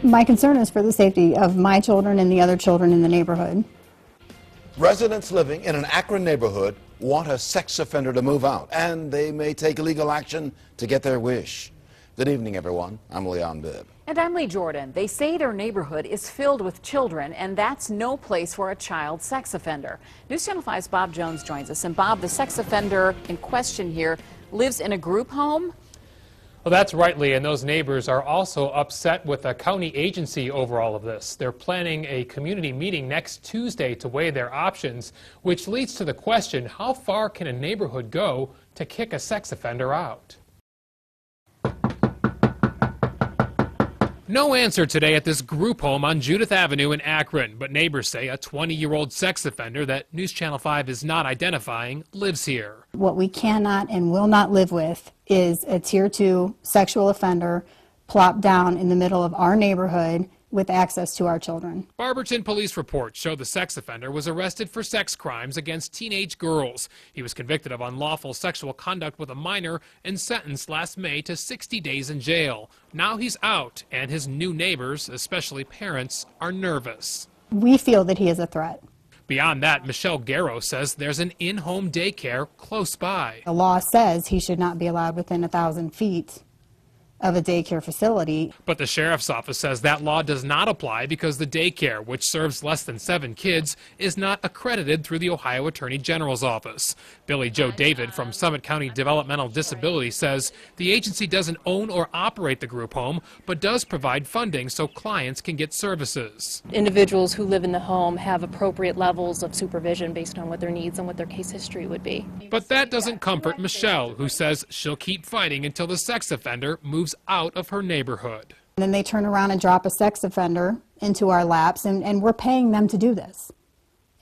My concern is for the safety of my children and the other children in the neighborhood. Residents living in an Akron neighborhood want a sex offender to move out, and they may take legal action to get their wish. Good evening, everyone. I'm Leon Bibb. And I'm Lee Jordan. They say their neighborhood is filled with children, and that's no place for a child sex offender. News Channel 5's Bob Jones joins us. And Bob, the sex offender in question here lives in a group home? Well, that's right, Lee, and those neighbors are also upset with the county agency over all of this. They're planning a community meeting next Tuesday to weigh their options, which leads to the question, how far can a neighborhood go to kick a sex offender out? No answer today at this group home on Judith Avenue in Akron, but neighbors say a 20-year-old sex offender that News Channel 5 is not identifying lives here. What we cannot and will not live with is a Tier 2 sexual offender plopped down in the middle of our neighborhood with access to our children. Barberton police reports show the sex offender was arrested for sex crimes against teenage girls. He was convicted of unlawful sexual conduct with a minor and sentenced last May to 60 days in jail. Now he's out, and his new neighbors, especially parents, are nervous. We feel that he is a threat. Beyond that, Michelle Garrow says there's an in-home daycare close by. The law says he should not be allowed within 1,000 feet of a daycare facility. But the sheriff's office says that law does not apply because the daycare, which serves less than 7 kids, is not accredited through the Ohio Attorney General's office. Billy Joe David from Summit County Developmental Disability says the agency doesn't own or operate the group home, but does provide funding so clients can get services. Individuals who live in the home have appropriate levels of supervision based on what their needs and what their case history would be. But that doesn't comfort Michelle, who says she'll keep fighting until the sex offender moves out of her neighborhood. And then they turn around and drop a sex offender into our laps, and we're paying them to do this.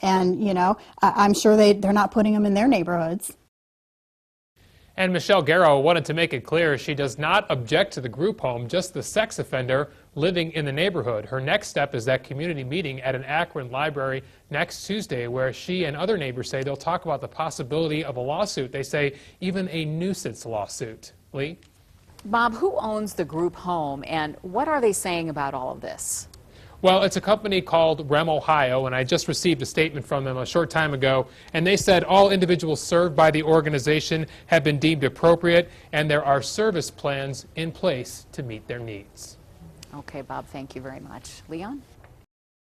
And, you know, I'm sure they're not putting them in their neighborhoods. And Michelle Garrow wanted to make it clear she does not object to the group home, just the sex offender living in the neighborhood. Her next step is that community meeting at an Akron library next Tuesday, where she and other neighbors say they'll talk about the possibility of a lawsuit. They say even a nuisance lawsuit. Lee? Bob, who owns the group home, and what are they saying about all of this? Well, it's a company called REM Ohio, and I just received a statement from them a short time ago, and they said all individuals served by the organization have been deemed appropriate, and there are service plans in place to meet their needs. Okay, Bob, thank you very much. Leon?